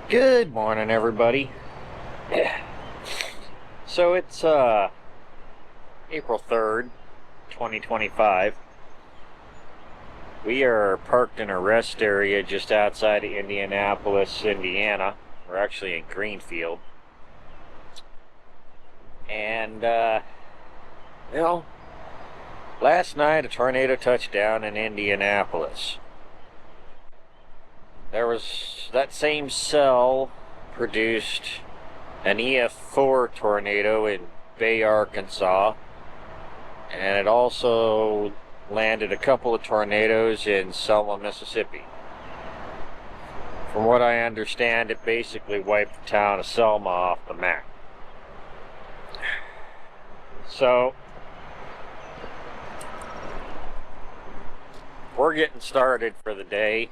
Good morning, everybody. So it's April 3rd, 2025. We are parked in a rest area just outside of Indianapolis, Indiana. We're actually in Greenfield. And, last night a tornado touched down in Indianapolis. There was that same cell produced an EF4 tornado in Bay, Arkansas, and it also landed a couple of tornadoes in Selma, Mississippi. From what I understand, it basically wiped the town of Selma off the map. So, we're getting started for the day.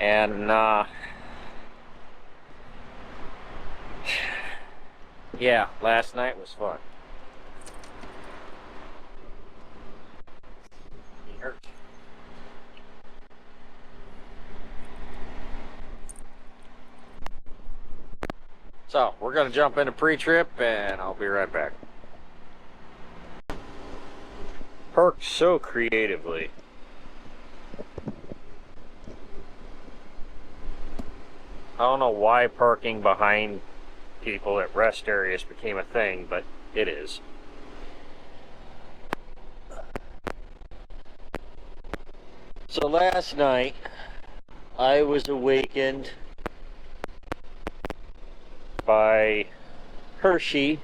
And, yeah, last night was fun. So, we're going to jump into pre-trip, and I'll be right back. Parked so creatively. I don't know why parking behind people at rest areas became a thing, but it is. So last night, I was awakened by Hershey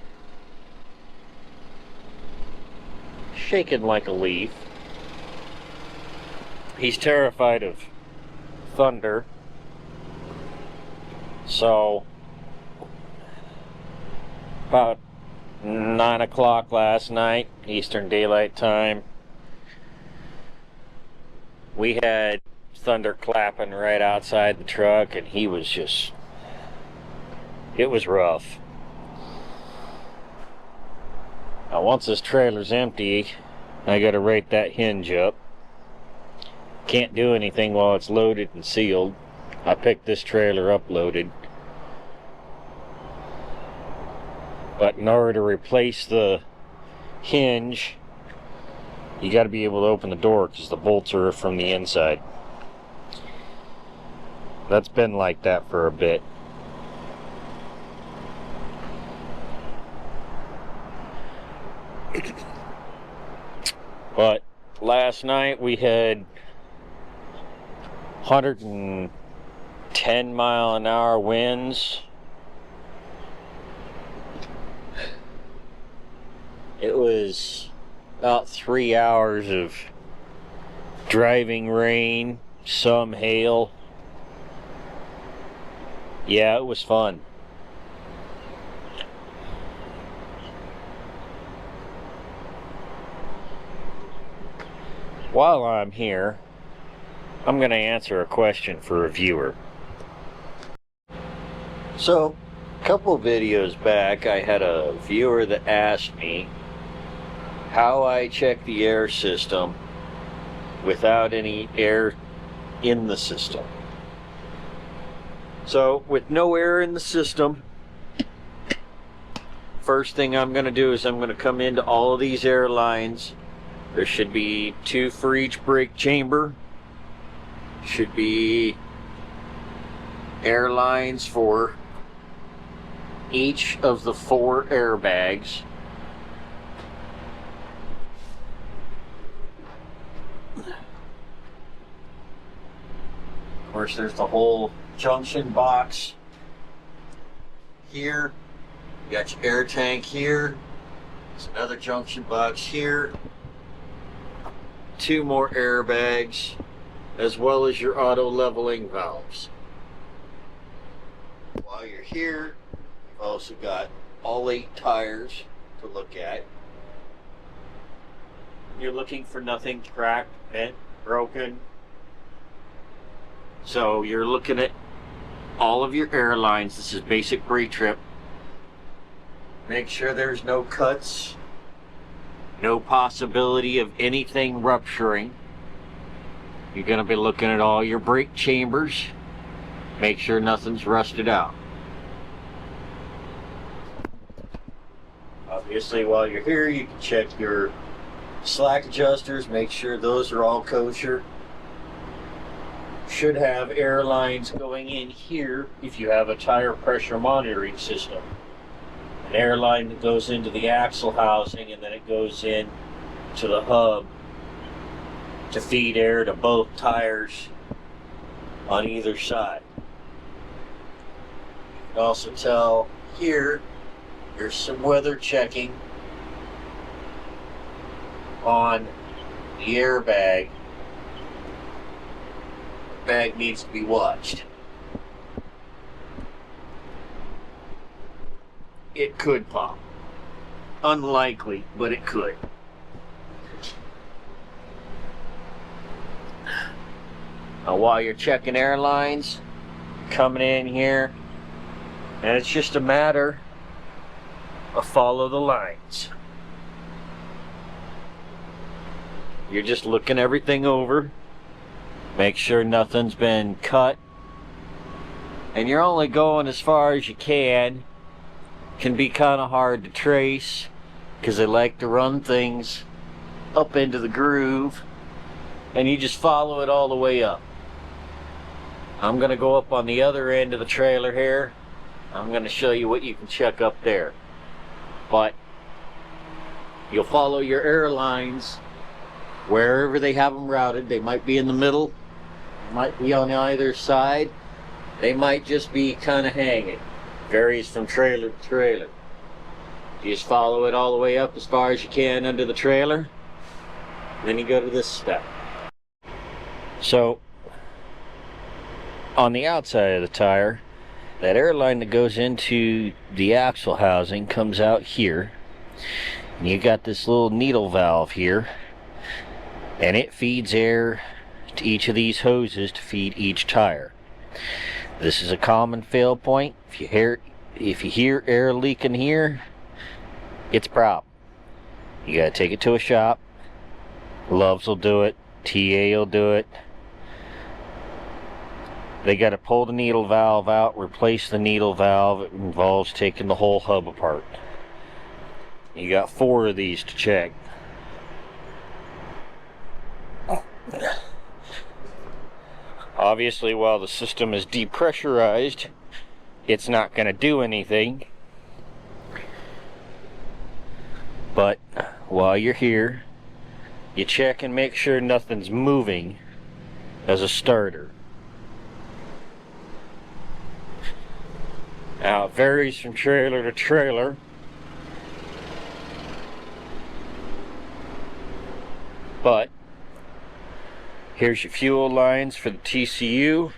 shaking like a leaf. He's terrified of thunder. So, about 9 o'clock last night, Eastern Daylight Time, we had thunder clapping right outside the truck, and he was just, it was rough. Now, once this trailer's empty, I gotta rate that hinge up. Can't do anything while it's loaded and sealed. I picked this trailer up loaded. But in order to replace the hinge, you got to be able to open the door because the bolts are from the inside. That's been like that for a bit. But last night we had 110-mile-an-hour winds. It was about 3 hours of driving rain, some hail. Yeah, it was fun. While I'm here, I'm going to answer a question for a viewer. So, a couple videos back, I had a viewer that asked me how I check the air system without any air in the system. So, with no air in the system, first thing I'm going to do is I'm going to come into all of these air lines. There should be 2 for each brake chamber. Should be air lines for each of the 4 airbags. Of course, there's the whole junction box here. You got your air tank here. There's another junction box here. 2 more airbags, as well as your auto leveling valves. While you're here, you've also got all 8 tires to look at. You're looking for nothing cracked, bent, broken. So you're looking at all of your air lines. This is basic pre-trip. Make sure there's no cuts, no possibility of anything rupturing. You're going to be looking at all your brake chambers, Make sure nothing's rusted out. Obviously, while you're here, you can check your slack adjusters, make sure those are all kosher. Should have air lines going in here if you have a tire pressure monitoring system. An air line that goes into the axle housing, and then it goes in to the hub to feed air to both tires on either side. You can also tell here there's some weather checking on the airbag. The bag needs to be watched. It could pop. Unlikely, but it could. Now, while you're checking airlines, coming in here, and it's just a matter of follow the lines. You're just looking everything over, make sure nothing's been cut, and you're only going as far as you can. Can be kind of hard to trace because they like to run things up into the groove, and you just follow it all the way up. I'm going to go up on the other end of the trailer here. I'm going to show you what you can check up there. But you'll follow your air lines wherever they have them routed. They might be in the middle, might be on either side, they might just be kind of hanging. Varies from trailer to trailer. You just follow it all the way up as far as you can under the trailer, then you go to this step. So on the outside of the tire, that air line that goes into the axle housing comes out here, and you got this little needle valve here, and it feeds air to each of these hoses to feed each tire. This is a common fail point. If you hear air leaking here, it's a problem. You gotta take it to a shop. Loves will do it, TA will do it. They got to pull the needle valve out, replace the needle valve. It involves taking the whole hub apart. You got 4 of these to check. Obviously, while the system is depressurized, it's not going to do anything. But while you're here, you check and make sure nothing's moving as a starter. Now, it varies from trailer to trailer. But here's your fuel lines for the TCU.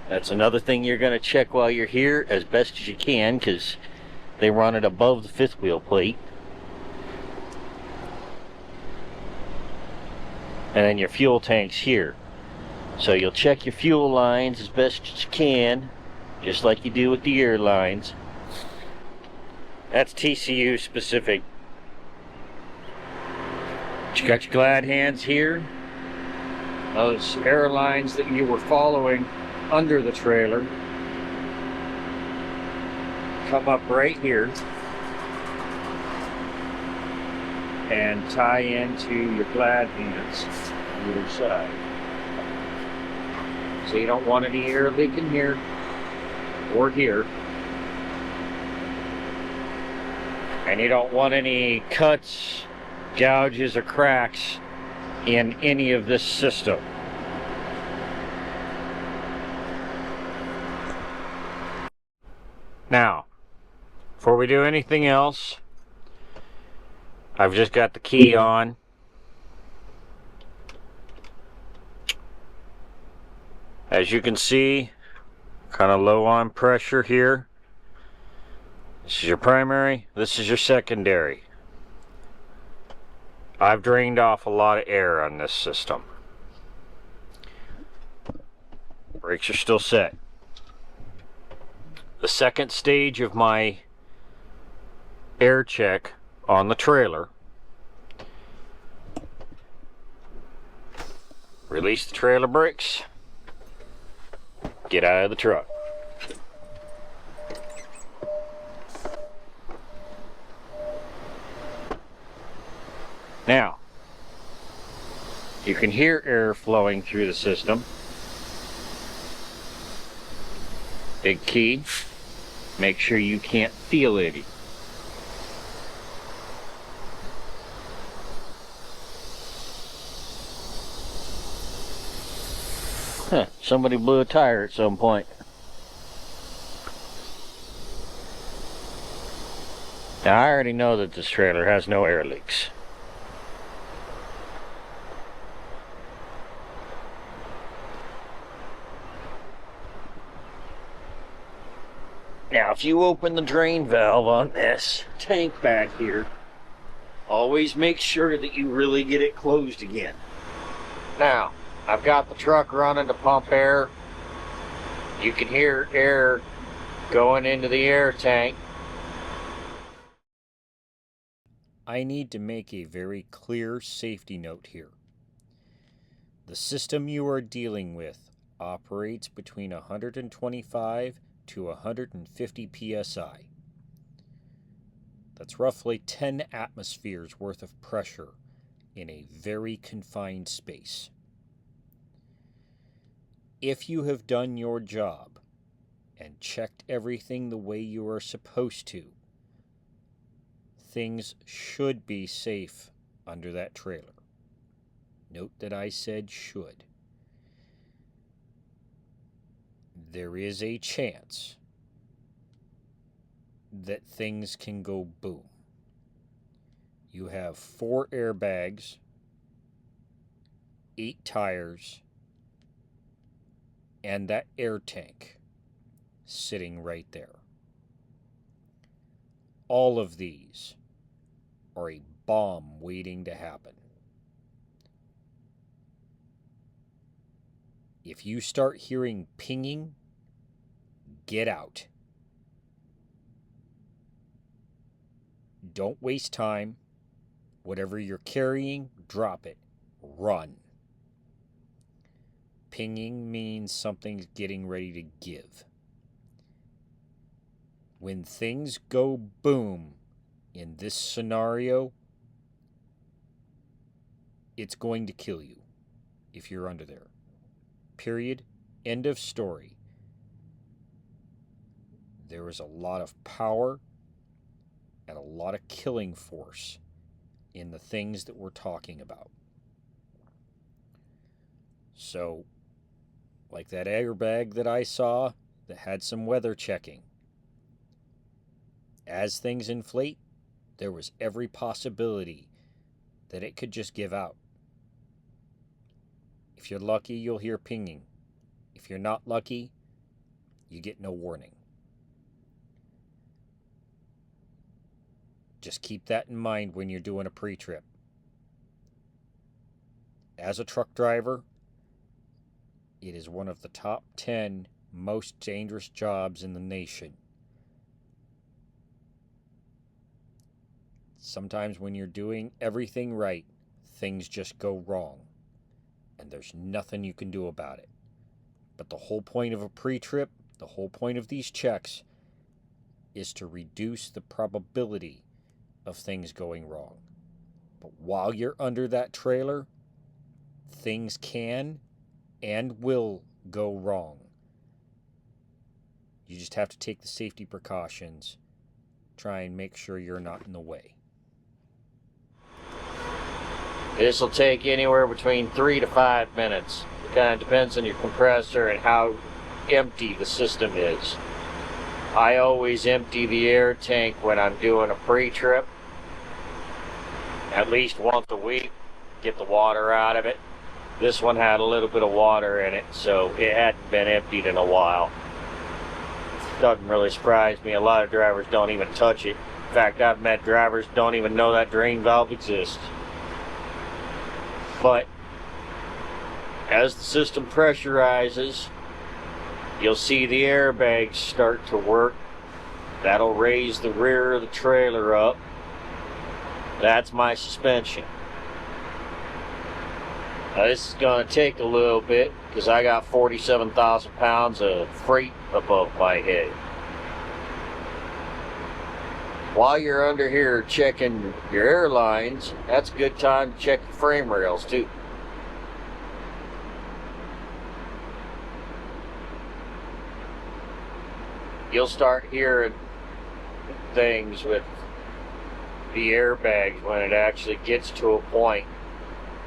That's another thing you're going to check while you're here as best as you can, because they run it above the 5th wheel plate. And then your fuel tank's here. So you'll check your fuel lines as best as you can, just like you do with the air lines. That's TCU specific. You got your glad hands here. Those air lines that you were following under the trailer come up right here and tie into your glad hands on either side. So you don't want any air leaking here or here. And you don't want any cuts, gouges, or cracks in any of this system. Now, before we do anything else, I've just got the key on. As you can see, kind of low on pressure here. This is your primary, this is your secondary. I've drained off a lot of air on this system. Brakes are still set. The second stage of my air check on the trailer. Release the trailer brakes. get out of the truck. Now, you can hear air flowing through the system. Big key, make sure you can't feel any. Somebody blew a tire at some point. Now I already know that this trailer has no air leaks. Now if you open the drain valve on this tank back here, always make sure that you really get it closed again. Now, I've got the truck running to pump air. You can hear air going into the air tank. I need to make a very clear safety note here. The system you are dealing with operates between 125 to 150 psi. That's roughly 10 atmospheres worth of pressure in a very confined space. If you have done your job and checked everything the way you are supposed to, things should be safe under that trailer. Note that I said should. There is a chance that things can go boom. You have 4 airbags, 8 tires, and that air tank sitting right there. All of these are a bomb waiting to happen. If you start hearing pinging, get out. Don't waste time. Whatever you're carrying, drop it. Run. Pinging means something's getting ready to give. When things go boom in this scenario, it's going to kill you if you're under there. Period. End of story. There is a lot of power and a lot of killing force in the things that we're talking about. So, like that airbag that I saw that had some weather checking. As things inflate, there was every possibility that it could just give out. If you're lucky, you'll hear pinging. If you're not lucky, you get no warning. Just keep that in mind when you're doing a pre-trip. As a truck driver, it is one of the top 10 most dangerous jobs in the nation. Sometimes when you're doing everything right, things just go wrong, and there's nothing you can do about it. But the whole point of a pre-trip, the whole point of these checks, is to reduce the probability of things going wrong. But while you're under that trailer, things can and will go wrong. You just have to take the safety precautions. Try and make sure you're not in the way. This will take anywhere between 3 to 5 minutes. It kind of depends on your compressor and how empty the system is. I always empty the air tank when I'm doing a pre-trip. At least once a week. Get the water out of it. This one had a little bit of water in it, so it hadn't been emptied in a while. Doesn't really surprise me. A lot of drivers don't even touch it. In fact, I've met drivers who don't even know that drain valve exists. But as the system pressurizes, you'll see the airbags start to work. That'll raise the rear of the trailer up. That's my suspension. This is going to take a little bit because I got 47,000 pounds of freight above my head. While you're under here checking your airlines, that's a good time to check your frame rails too. You'll start hearing things with the airbags when it actually gets to a point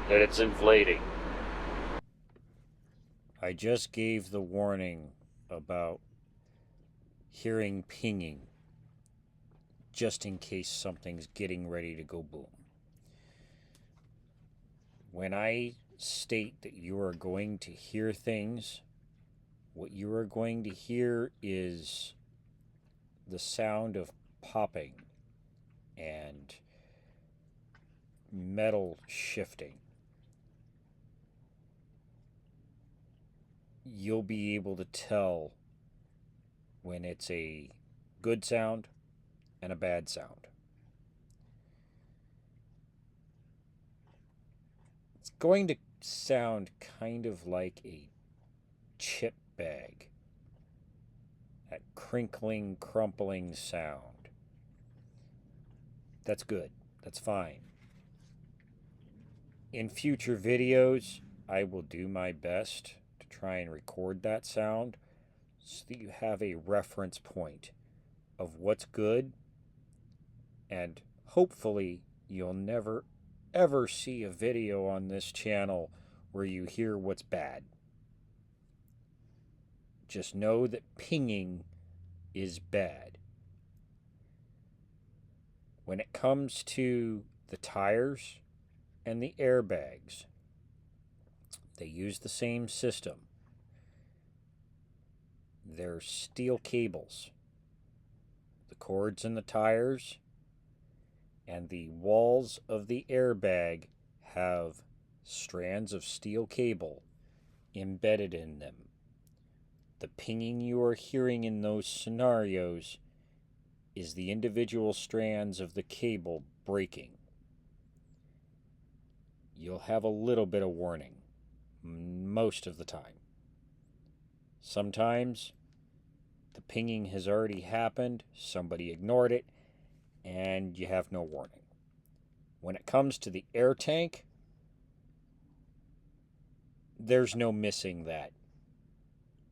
that it's inflating. I just gave the warning about hearing pinging, just in case something's getting ready to go boom. When I state that you are going to hear things, what you are going to hear is the sound of popping and metal shifting. You'll be able to tell when it's a good sound and a bad sound. It's going to sound kind of like a chip bag. That crinkling, crumpling sound. That's good. That's fine. In future videos, I will do my best to try and record that sound so that you have a reference point of what's good, and hopefully you'll never ever see a video on this channel where you hear what's bad. Just know that pinging is bad. When it comes to the tires and the airbags, they use the same system. They're steel cables. The cords in the tires and the walls of the airbag have strands of steel cable embedded in them. The pinging you are hearing in those scenarios is the individual strands of the cable breaking. You'll have a little bit of warning most of the time. Sometimes the pinging has already happened, somebody ignored it, and you have no warning. When it comes to the air tank, there's no missing that.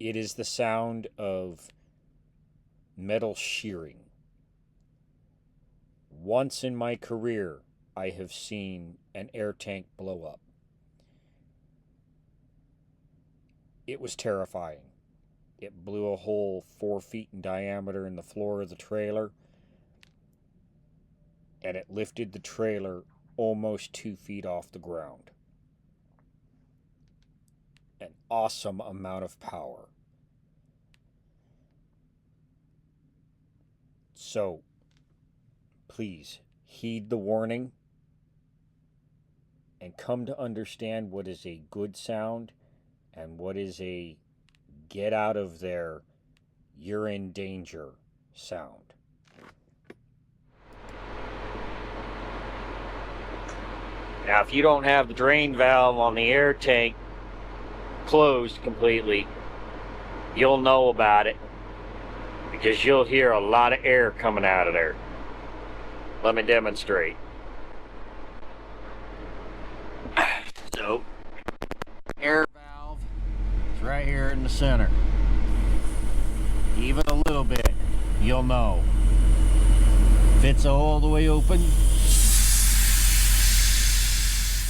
It is the sound of metal shearing. Once in my career, I have seen an air tank blow up. It was terrifying. It blew a hole 4 feet in diameter in the floor of the trailer, and it lifted the trailer almost 2 feet off the ground. An awesome amount of power. So, please heed the warning and come to understand what is a good sound and what is a get out of there, you're in danger sound. Now, if you don't have the drain valve on the air tank closed completely, you'll know about it because you'll hear a lot of air coming out of there. Let me demonstrate. So, air valve is right here in the center. Even a little bit, you'll know. If it's all the way open,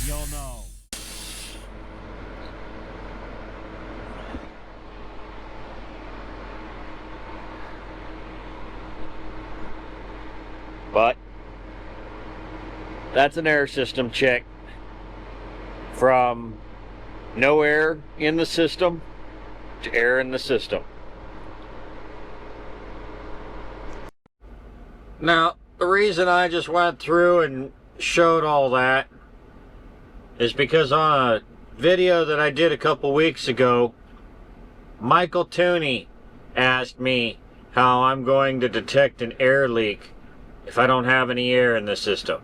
you'll know. But that's an air system check from no air in the system to air in the system. Now, the reason I just went through and showed all that is because on a video that I did a couple weeks ago, Michael Tooney asked me how I'm going to detect an air leak if I don't have any air in the system.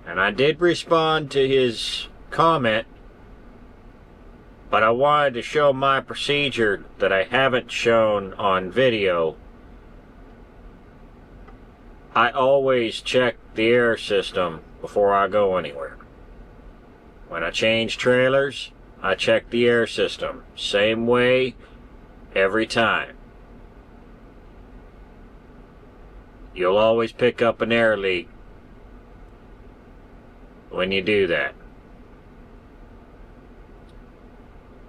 And I did respond to his comment But I wanted to show my procedure that I haven't shown on video. I always check the air system before I go anywhere. When I change trailers, I check the air system. Same way, every time. You'll always pick up an air leak when you do that.